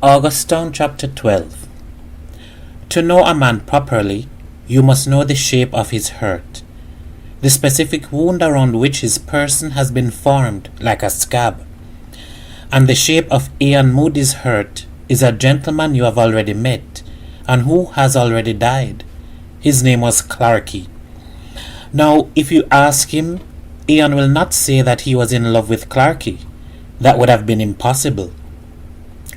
Augustine chapter 12. To know a man properly, you must know the shape of his hurt, the specific wound around which his person has been formed like a scab. And the shape of Ian Moody's hurt is a gentleman you have already met, and who has already died. His name was Clarkey. Now, if you ask him, Ian will not say that he was in love with Clarkey. That would have been impossible.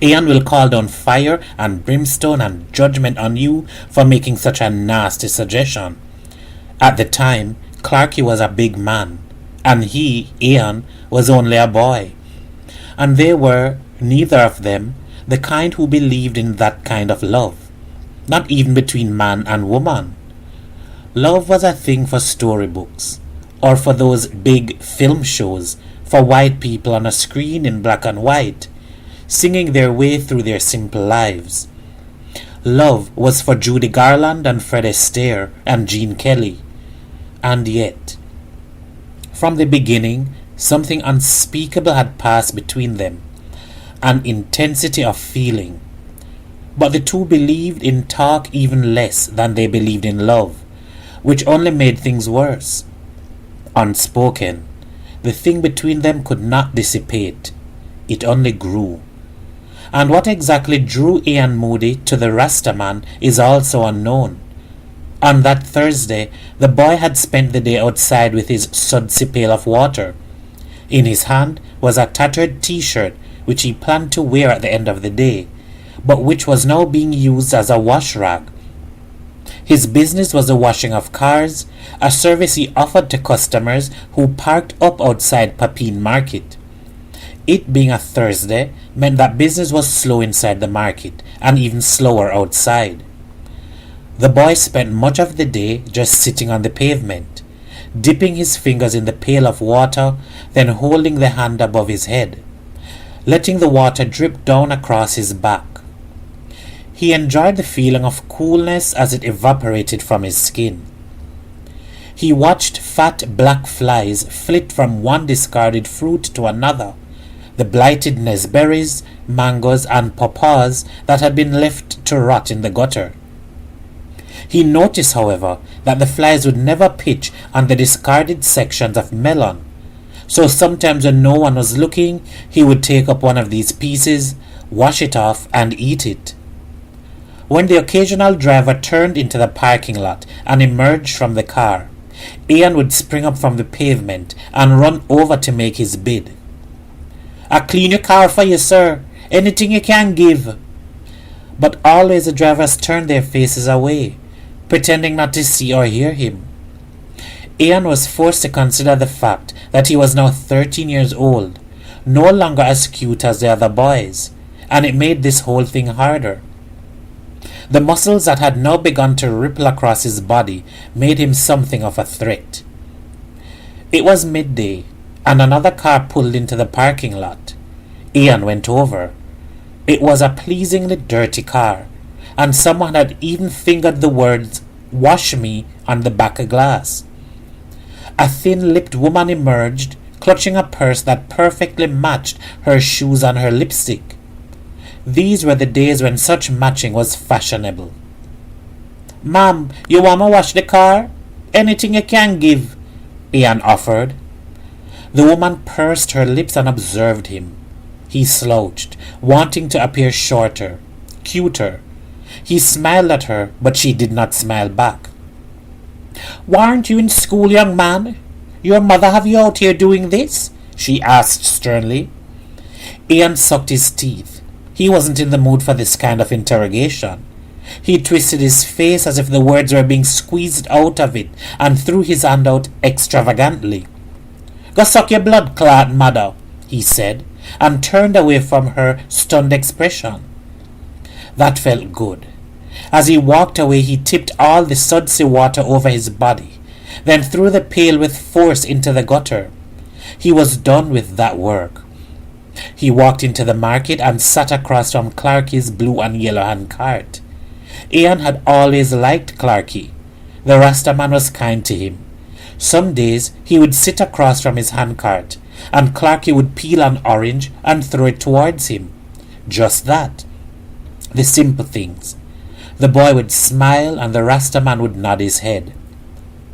Ian will call down fire and brimstone and judgment on you for making such a nasty suggestion. At the time, Clarkey was a big man, and he, Ian, was only a boy. And they were, neither of them, the kind who believed in that kind of love, not even between man and woman. Love was a thing for storybooks, or for those big film shows for white people on a screen in black and white, singing their way through their simple lives. Love was for Judy Garland and Fred Astaire and Gene Kelly. And yet, from the beginning, something unspeakable had passed between them, an intensity of feeling. But the two believed in talk even less than they believed in love, which only made things worse. Unspoken, the thing between them could not dissipate. It only grew. And what exactly drew Ian Moody to the Rastaman is also unknown. On that Thursday, the boy had spent the day outside with his sudsy pail of water. In his hand was a tattered t-shirt which he planned to wear at the end of the day, but which was now being used as a wash rag. His business was the washing of cars, a service he offered to customers who parked up outside Papine Market. It being a Thursday meant that business was slow inside the market, and even slower outside. The boy spent much of the day just sitting on the pavement, dipping his fingers in the pail of water, then holding the hand above his head, letting the water drip down across his back. He enjoyed the feeling of coolness as it evaporated from his skin. He watched fat black flies flit from one discarded fruit to another, the blighted nesberries, mangoes, and pawpaws that had been left to rot in the gutter. He noticed, however, that the flies would never pitch on the discarded sections of melon, so sometimes when no one was looking, he would take up one of these pieces, wash it off, and eat it. When the occasional driver turned into the parking lot and emerged from the car, Ian would spring up from the pavement and run over to make his bid. "I clean your car for you, sir. Anything you can give." But always the drivers turned their faces away, pretending not to see or hear him. Ian was forced to consider the fact that he was now 13 years old, no longer as cute as the other boys, and it made this whole thing harder. The muscles that had now begun to ripple across his body made him something of a threat. It was midday, and another car pulled into the parking lot. Ian went over. It was a pleasingly dirty car, and someone had even fingered the words, "Wash me," on the back of glass. A thin-lipped woman emerged, clutching a purse that perfectly matched her shoes and her lipstick. These were the days when such matching was fashionable. "Ma'am, you want me wash the car? Anything you can give," Ian offered. The woman pursed her lips and observed him. He slouched, wanting to appear shorter, cuter. He smiled at her, but she did not smile back. "Weren't you in school, young man? Your mother have you out here doing this?" she asked sternly. Ian sucked his teeth. He wasn't in the mood for this kind of interrogation. He twisted his face as if the words were being squeezed out of it and threw his hand out extravagantly. "Go suck your blood clot, mother," he said, and turned away from her stunned expression. That felt good. As he walked away, he tipped all the sudsy water over his body, then threw the pail with force into the gutter. He was done with that work. He walked into the market and sat across from Clarkey's blue and yellow hand cart. Ian had always liked Clarkey. The Rastaman was kind to him. Some days he would sit across from his handcart, and Clarkey would peel an orange and throw it towards him. Just that. The simple things. The boy would smile and the Rasta man would nod his head.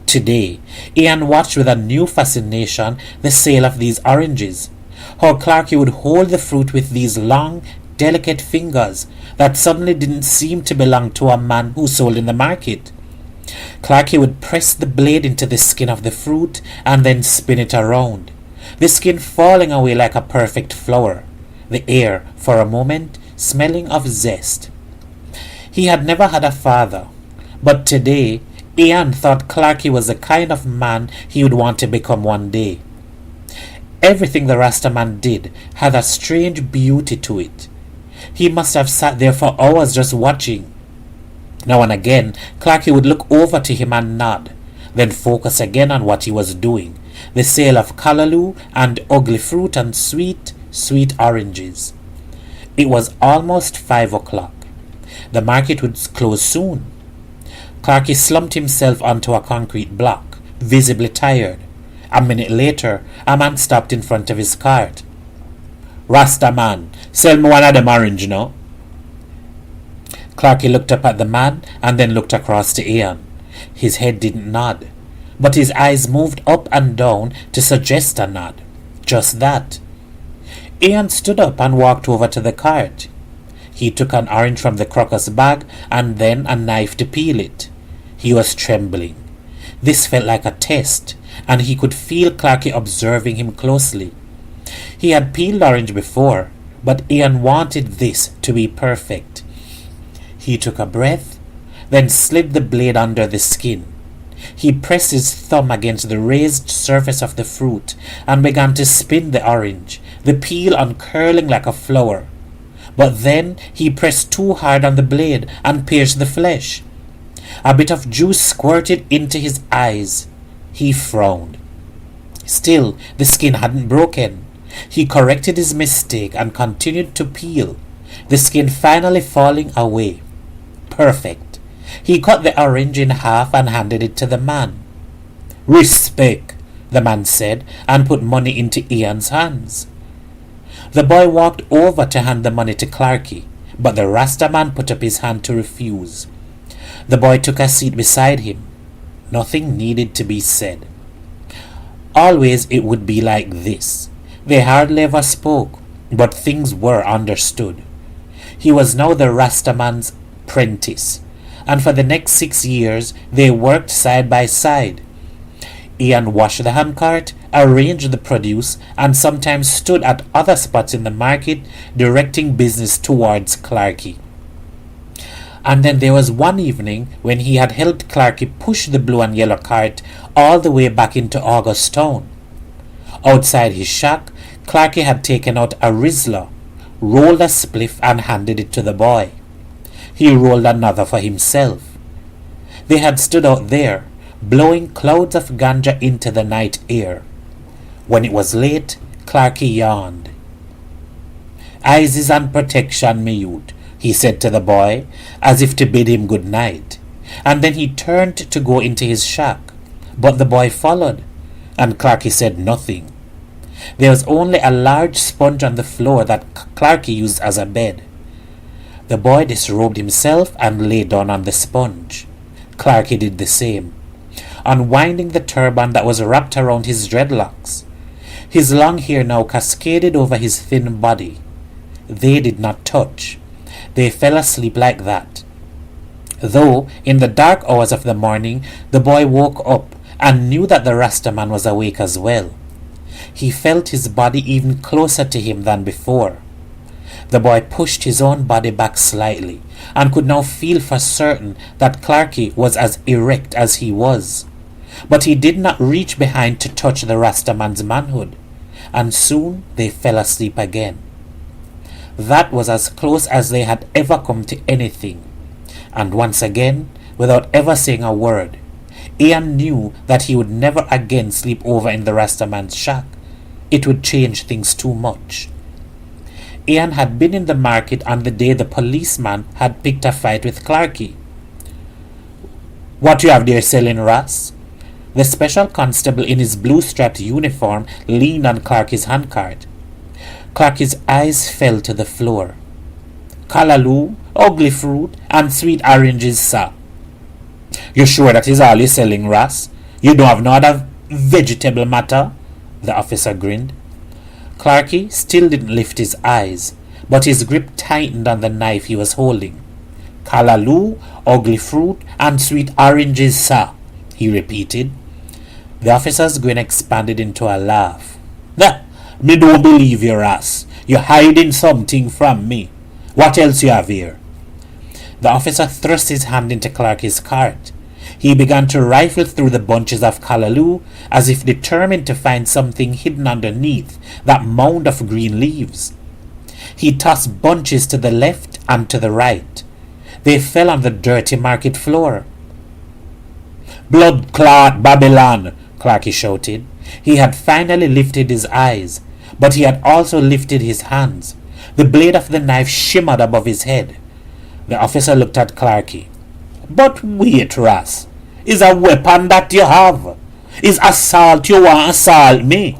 Today, Ian watched with a new fascination the sale of these oranges. How Clarky would hold the fruit with these long, delicate fingers that suddenly didn't seem to belong to a man who sold in the market. Clarky would press the blade into the skin of the fruit and then spin it around, the skin falling away like a perfect flower, the air, for a moment, smelling of zest. He had never had a father, but today Ian thought Clarky was the kind of man he would want to become one day. Everything the Rastaman did had a strange beauty to it. He must have sat there for hours just watching. Now and again, Clarky would look over to him and nod, then focus again on what he was doing, the sale of callaloo and ugly fruit and sweet, sweet oranges. It was almost 5 o'clock. The market would close soon. Clarky slumped himself onto a concrete block, visibly tired. A minute later, a man stopped in front of his cart. "Rasta man, sell me one of them orange, no?" Clarky looked up at the man and then looked across to Ian. His head didn't nod, but his eyes moved up and down to suggest a nod. Just that. Ian stood up and walked over to the cart. He took an orange from the crocus bag and then a knife to peel it. He was trembling. This felt like a test, and he could feel Clarky observing him closely. He had peeled orange before, but Ian wanted this to be perfect. He took a breath, then slid the blade under the skin. He pressed his thumb against the raised surface of the fruit and began to spin the orange, the peel uncurling like a flower. But then he pressed too hard on the blade and pierced the flesh. A bit of juice squirted into his eyes. He frowned. Still, the skin hadn't broken. He corrected his mistake and continued to peel, the skin finally falling away. Perfect. He cut the orange in half and handed it to the man. "Respect," the man said, and put money into Ian's hands. The boy walked over to hand the money to Clarky, but the Rasta man put up his hand to refuse. The boy took a seat beside him. Nothing needed to be said. Always it would be like this. They hardly ever spoke, but things were understood. He was now the Rastaman's apprentice, and for the next 6 years they worked side by side. Ian washed the handcart, arranged the produce, and sometimes stood at other spots in the market directing business towards Clarky. And then there was one evening when he had helped Clarky push the blue and yellow cart all the way back into Augustown. Outside his shack, Clarky had taken out a Rizla, rolled a spliff and handed it to the boy. He rolled another for himself. They had stood out there, blowing clouds of ganja into the night air. When it was late, Clarky yawned. "Isis and protection, me youth," he said to the boy, as if to bid him good night, and then he turned to go into his shack, but the boy followed, and Clarky said nothing. There was only a large sponge on the floor that Clarky used as a bed. The boy disrobed himself and lay down on the sponge. Clarky did the same, unwinding the turban that was wrapped around his dreadlocks. His long hair now cascaded over his thin body. They did not touch. They fell asleep like that. Though, in the dark hours of the morning, the boy woke up and knew that the Rastaman was awake as well. He felt his body even closer to him than before. The boy pushed his own body back slightly and could now feel for certain that Clarky was as erect as he was. But he did not reach behind to touch the Rastaman's manhood, and soon they fell asleep again. That was as close as they had ever come to anything, and once again, without ever saying a word, Ian knew that he would never again sleep over in the Rastaman's shack. It would change things too much. Ian had been in the market on the day the policeman had picked a fight with Clarky. "What you have there selling, Ras?" The special constable in his blue-striped uniform leaned on Clarky's handcart. Clarky's eyes fell to the floor. "Callaloo, ugly fruit, and sweet oranges, sir. You sure that is all you're selling, Ras? You don't have no other vegetable matter? The officer grinned. Clarky still didn't lift his eyes, but his grip tightened on the knife he was holding. Callaloo, ugly fruit, and sweet oranges, sir, he repeated. The officer's grin expanded into a laugh. Nah, me don't believe your ass. You're hiding something from me. What else you have here? The officer thrust his hand into Clarky's cart. He began to rifle through the bunches of callaloo as if determined to find something hidden underneath that mound of green leaves. He tossed bunches to the left and to the right. They fell on the dirty market floor. Blood clot Babylon, Clarky shouted. He had finally lifted his eyes, but he had also lifted his hands. The blade of the knife shimmered above his head. The officer looked at Clarky. But wait, Ras. Is a weapon that you have? Is assault you want assault me?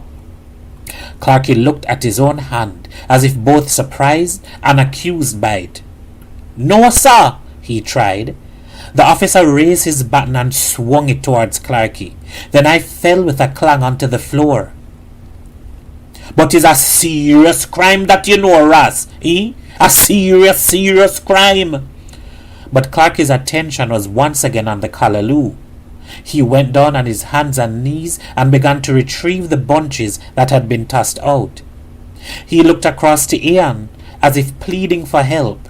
Clarky looked at his own hand, as if both surprised and accused by it. No, sir, he tried. The officer raised his baton and swung it towards Clarky. The knife fell with a clang onto the floor. But it's a serious crime that you know, Ras, eh? A serious crime. But Clarky's attention was once again on the callaloo. He went down on his hands and knees and began to retrieve the bunches that had been tossed out. He looked across to Ian, as if pleading for help.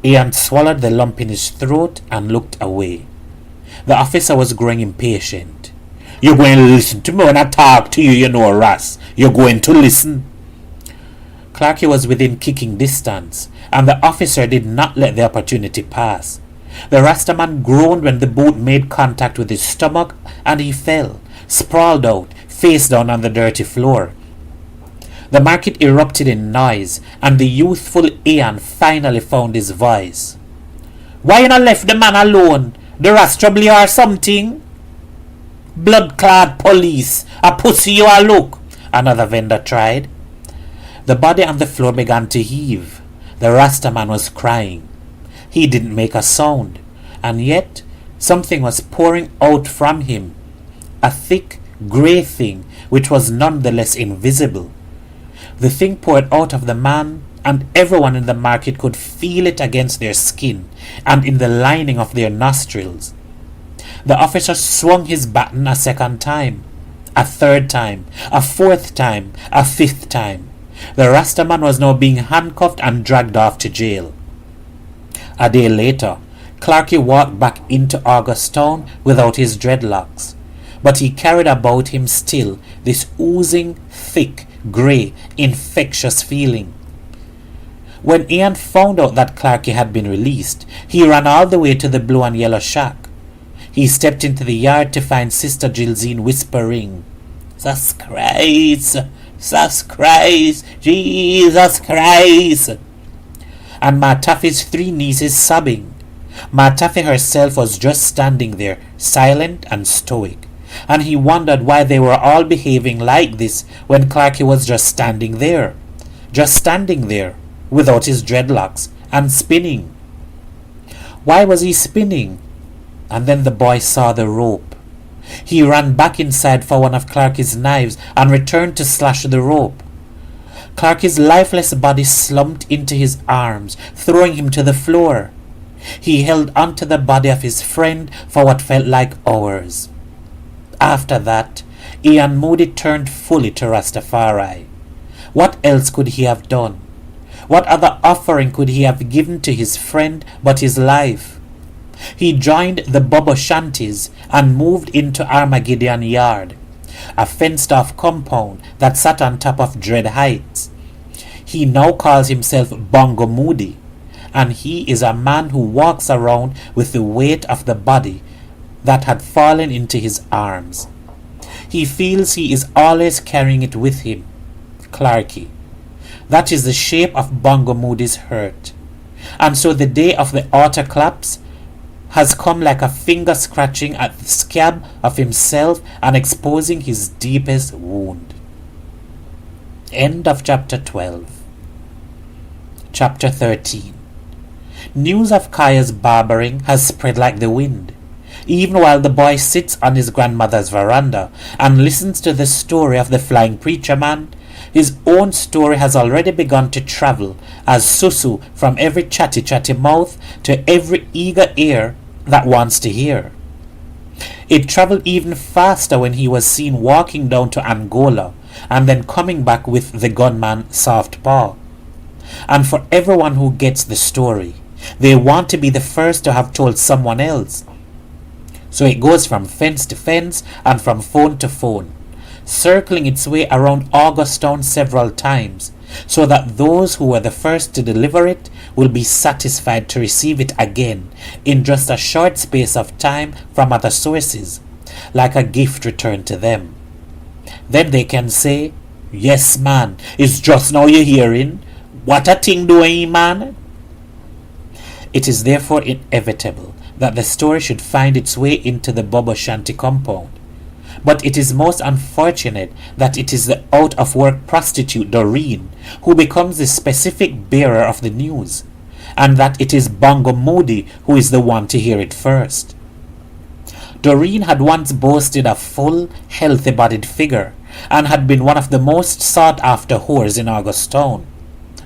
Ian swallowed the lump in his throat and looked away. The officer was growing impatient. You're going to listen to me when I talk to you, you know, Ras. You're going to listen. Clarky was within kicking distance, and the officer did not let the opportunity pass. The Rastaman groaned when the boot made contact with his stomach, and he fell, sprawled out, face down on the dirty floor. The market erupted in noise, and the youthful Ian finally found his voice. Why you not left the man alone? The Ras trouble you or something? Blood-clad police, a pussy you a look, another vendor tried. The body on the floor began to heave. The Rastaman was crying. He didn't make a sound, and yet something was pouring out from him, a thick, grey thing which was nonetheless invisible. The thing poured out of the man, and everyone in the market could feel it against their skin and in the lining of their nostrils. The officer swung his baton a second time, a third time, a fourth time, a fifth time. The Rastaman was now being handcuffed and dragged off to jail. A day later, Clarky walked back into Augustown without his dreadlocks, but he carried about him still this oozing, thick, grey, infectious feeling. When Ian found out that Clarky had been released, he ran all the way to the blue and yellow shack. He stepped into the yard to find Sister Gilzine whispering, "Jesus Christ! Jesus Christ! Jesus Christ!" and Ma Taffy's three nieces sobbing. Ma Taffy herself was just standing there, silent and stoic, and he wondered why they were all behaving like this when Clarky was just standing there, without his dreadlocks, and spinning. Why was he spinning? And then the boy saw the rope. He ran back inside for one of Clarky's knives and returned to slash the rope. Clarky's lifeless body slumped into his arms, throwing him to the floor. He held onto the body of his friend for what felt like hours. After that, Ian Moody turned fully to Rastafari. What else could he have done? What other offering could he have given to his friend but his life? He joined the Bobo Shanties and moved into Armageddon Yard, a fenced-off compound that sat on top of Dread Heights. He now calls himself Bongo Moody, and he is a man who walks around with the weight of the body that had fallen into his arms. He feels he is always carrying it with him. Clarky. That is the shape of Bongo Moody's hurt. And so the day of the outer collapse has come like a finger scratching at the scab of himself and exposing his deepest wound. End of chapter 12. Chapter 13. News of Kaya's barbering has spread like the wind. Even while the boy sits on his grandmother's veranda and listens to the story of the flying preacher man, his own story has already begun to travel as susu from every chatty mouth to every eager ear that wants to hear. It traveled even faster when he was seen walking down to Angola and then coming back with the gunman Soft Paw. And for everyone who gets the story, they want to be the first to have told someone else. So it goes from fence to fence and from phone to phone, circling its way around Augustown several times, so that those who were the first to deliver it will be satisfied to receive it again in just a short space of time from other sources, like a gift returned to them. Then they can say, "Yes, man, it's just now you're hearing. What a thing doing, man." It is therefore inevitable that the story should find its way into the Bobo Shanti compound. But it is most unfortunate that it is the out-of-work prostitute Doreen who becomes the specific bearer of the news, and that it is Bongo Moody who is the one to hear it first. Doreen had once boasted a full, healthy-bodied figure, and had been one of the most sought-after whores in Augustown.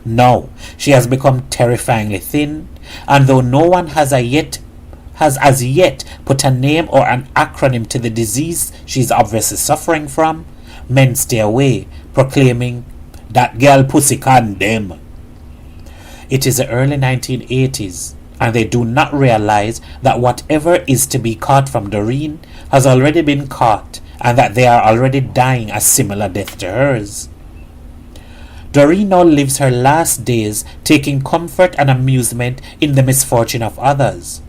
Now, she has become terrifyingly thin, and though no one has as yet put a name or an acronym to the disease she is obviously suffering from, men stay away, proclaiming, "That girl pussy condemn." It is the early 1980s, and they do not realize that whatever is to be caught from Doreen has already been caught, and that they are already dying a similar death to hers. Doreen now lives her last days taking comfort and amusement in the misfortune of others.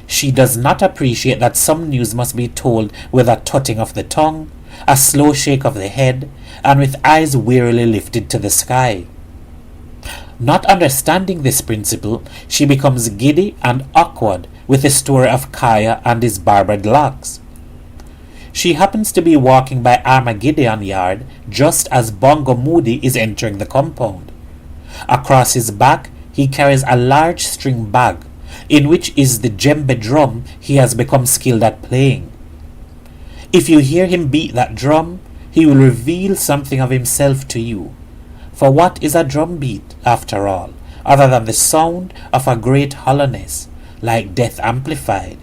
She does not appreciate that some news must be told with a tutting of the tongue, a slow shake of the head, and with eyes wearily lifted to the sky. Not understanding this principle, she becomes giddy and awkward with the story of Kaya and his barbered locks. She happens to be walking by Armageddon Yard just as Bongo Moody is entering the compound. Across his back, he carries a large string bag, in which is the djembe drum he has become skilled at playing. If you hear him beat that drum, he will reveal something of himself to you. For what is a drum beat, after all, other than the sound of a great hollowness, like death amplified?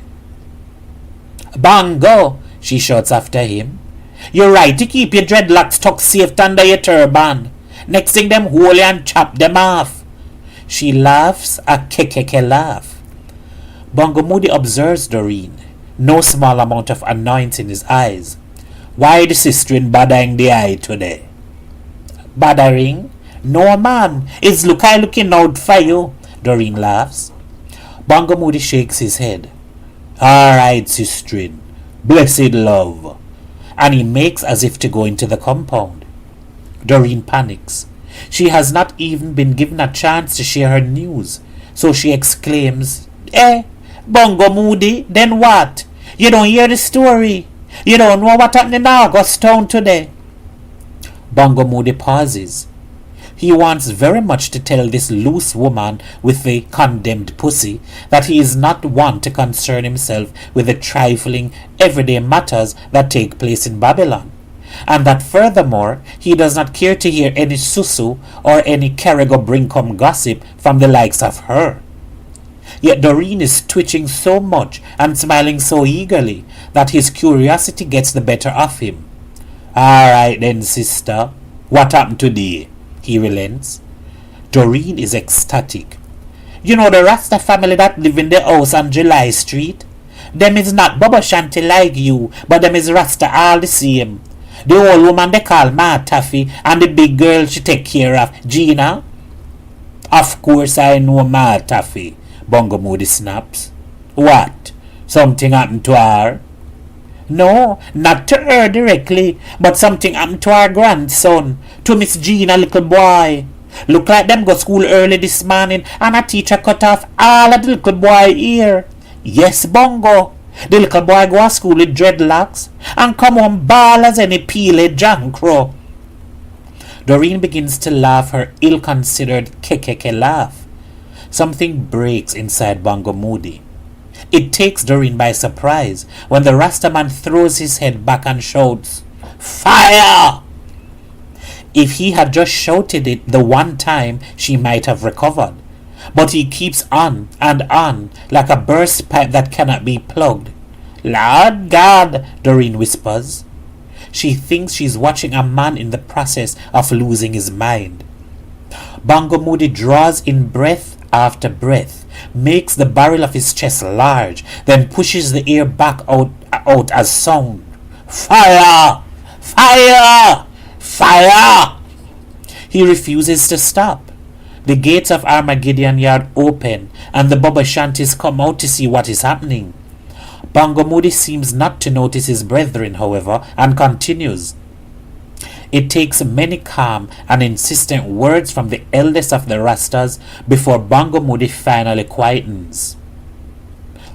"Bongo!" she shouts after him. "You're right to keep your dreadlocks tucked safe under your turban. Next thing them hold you and chop them off." She laughs a kekeke laugh. Bongo Moody observes Doreen, no small amount of annoyance in his eyes. "Why the sisterin bothering the eye today?" "Bothering? No, man. It's I looking out for you," Doreen laughs. Bongo Moody shakes his head. "All right, sisterin. Blessed love." And he makes as if to go into the compound. Doreen panics. She has not even been given a chance to share her news, so she exclaims, Bongo Moody, then what? You don't hear the story. You don't know what happened in Augustown today." Bongo Moody pauses. He wants very much to tell this loose woman with the condemned pussy that he is not one to concern himself with the trifling, everyday matters that take place in Babylon, and that furthermore he does not care to hear any susu or any Carrigo Brinkum gossip from the likes of her. Yet Doreen is twitching so much and smiling so eagerly that his curiosity gets the better of him. "All right then, sister. What happened today?" he relents. Doreen is ecstatic. "You know the Rasta family that live in the house on July Street? Them is not Bobo Shanti like you, but them is Rasta all the same. The old woman they call Ma Taffy and the big girl she take care of, Gina." "Of course I know Ma Taffy," Bongo Moody snaps. "What? Something happened to her?" "No, not to her directly, but something happened to our grandson, to Miss Gina little boy. Look like them go school early this morning and a teacher cut off all of the little boy ear. Yes, Bongo. The little boy go to school with dreadlocks and come home bald as any peely jankro." Doreen begins to laugh her ill-considered kekeke laugh. Something breaks inside Bongo Moody. It takes Doreen by surprise when the Rastaman throws his head back and shouts, "Fire!" If he had just shouted it the one time, she might have recovered. But he keeps on and on like a burst pipe that cannot be plugged. "Lord God," Doreen whispers. She thinks she's watching a man in the process of losing his mind. Bongo Moody draws in breath after breath, makes the barrel of his chest large, then pushes the air back out as sound. "Fire! Fire! Fire!" He refuses to stop. The gates of Armageddon Yard open and the Baba Shantis come out to see what is happening. Bongo Moody seems not to notice his brethren, however, and continues. It takes many calm and insistent words from the eldest of the Rastas before Bongo Moody finally quietens.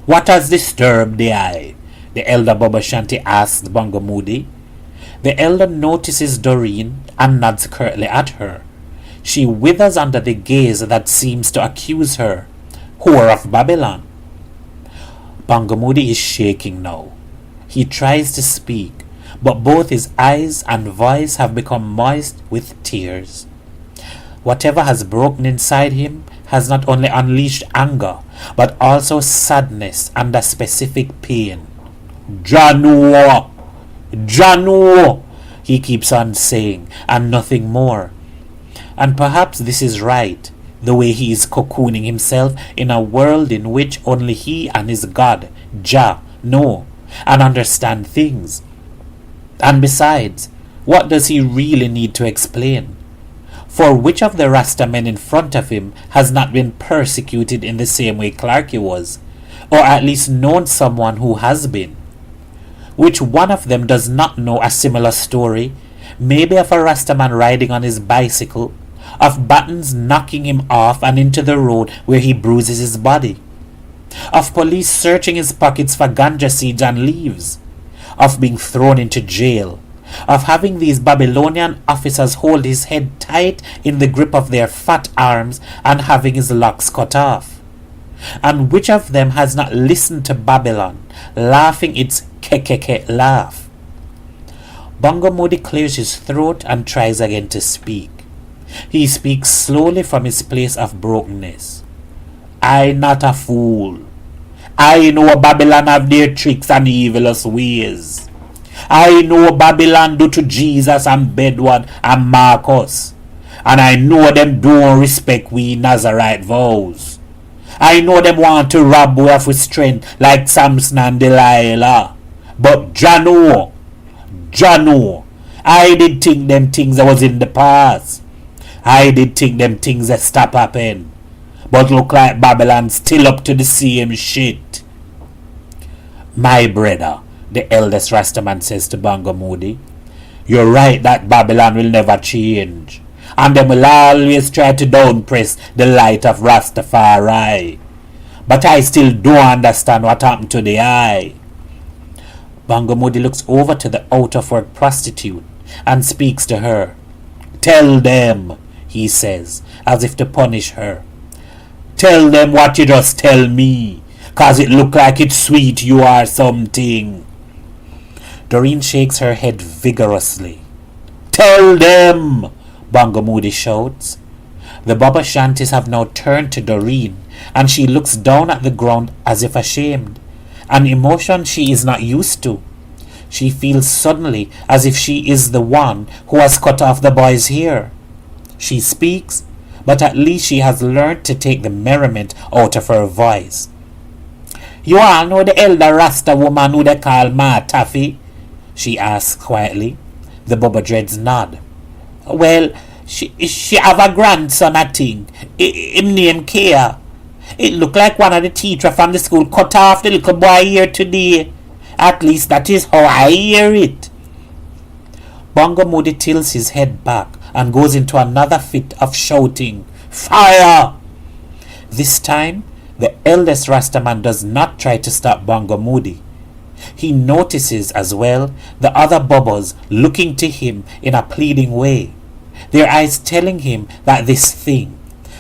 "What has disturbed the eye?" the elder Baba Shanti asks Bongo Moody. The elder notices Doreen and nods curtly at her. She withers under the gaze that seems to accuse her. "Whore of Babylon." Bongo Moody is shaking now. He tries to speak, but both his eyes and voice have become moist with tears. Whatever has broken inside him has not only unleashed anger, but also sadness and a specific pain. "Januo! Januo!" he keeps on saying, and nothing more. And perhaps this is right, the way he is cocooning himself in a world in which only he and his God, Jah, know and understand things. And besides, what does he really need to explain? For which of the Rasta men in front of him has not been persecuted in the same way Clarky was, or at least known someone who has been? Which one of them does not know a similar story, maybe of a Rastaman riding on his bicycle, of Buttons knocking him off and into the road where he bruises his body, of police searching his pockets for ganja seeds and leaves, of being thrown into jail, of having these Babylonian officers hold his head tight in the grip of their fat arms and having his locks cut off? And which of them has not listened to Babylon, laughing its kekeke laugh? Bongo Moody clears his throat and tries again to speak. He speaks slowly from his place of brokenness. "I not a fool. I know Babylon have their tricks and evilous ways. I know Babylon do to Jesus and Bedward and Marcus. And I know them don't respect we Nazarite vows. I know them want to rob we of strength like Samson and Delilah. But Jano, I did think them things that was in the past. I did think them things that stop happen. But look like Babylon still up to the same shit." "My brother," the eldest Rastaman says to Bongo Moody, "you're right that Babylon will never change. And them will always try to downpress the light of Rastafari. But I still don't understand what happened to the eye." Bongo Moody looks over to the out-of-work prostitute and speaks to her. "Tell them," he says, as if to punish her. "Tell them what you just tell me, 'cause it look like it's sweet you are something." Doreen shakes her head vigorously. "Tell them," Bongo Moody shouts. The Baba Shantis have now turned to Doreen, and she looks down at the ground as if ashamed, an emotion she is not used to. She feels suddenly as if she is the one who has cut off the boy's hair. She speaks, but at least she has learned to take the merriment out of her voice. "You all know the elder Rasta woman who they call Ma Taffy?" she asks quietly. The Baba Dreads nod. "Well, she have a grandson, I think. Him name Kia. It look like one of the teacher from the school cut off the little boy here today. At least that is how I hear it." Bongo Moody tilts his head back and goes into another fit of shouting, "Fire!" This time, the eldest Rastaman does not try to stop Bongo Moody. He notices as well the other Bubbas looking to him in a pleading way, their eyes telling him that this thing,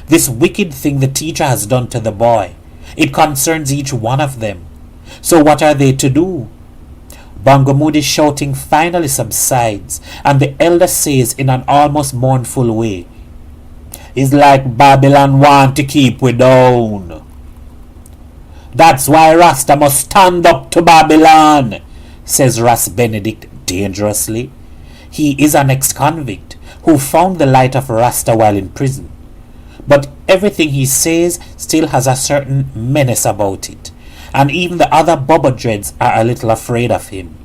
This wicked thing the teacher has done to the boy, it concerns each one of them. So what are they to do? Bongo Moody's shouting finally subsides, and the elder says in an almost mournful way, "It's like Babylon want to keep we down. That's why Rasta must stand up to Babylon," says Ras Benedict dangerously. He is an ex-convict who found the light of Rasta while in prison. But everything he says still has a certain menace about it, and even the other Bubba Dreads are a little afraid of him.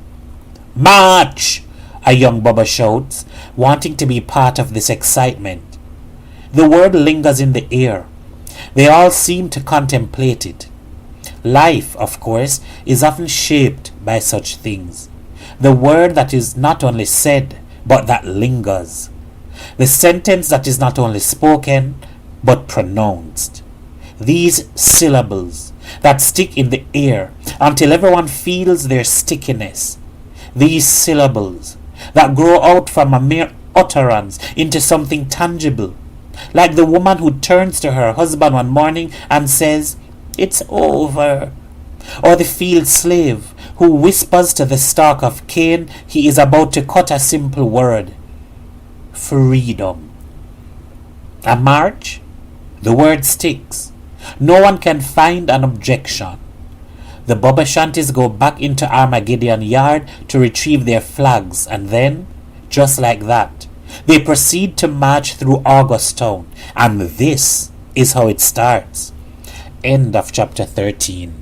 "March!" a young Bubba shouts, wanting to be part of this excitement. The word lingers in the air. They all seem to contemplate it. Life, of course, is often shaped by such things. The word that is not only said, but that lingers. The sentence that is not only spoken, but pronounced. These syllables that stick in the air until everyone feels their stickiness. These syllables that grow out from a mere utterance into something tangible. Like the woman who turns to her husband one morning and says, "It's over." Or the field slave who whispers to the stalk of cane he is about to cut a simple word. Freedom. A march? The word sticks. No one can find an objection. The Bubba Shanties go back into Armageddon Yard to retrieve their flags, and then, just like that, they proceed to march through Augustown, and this is how it starts. End of chapter 13.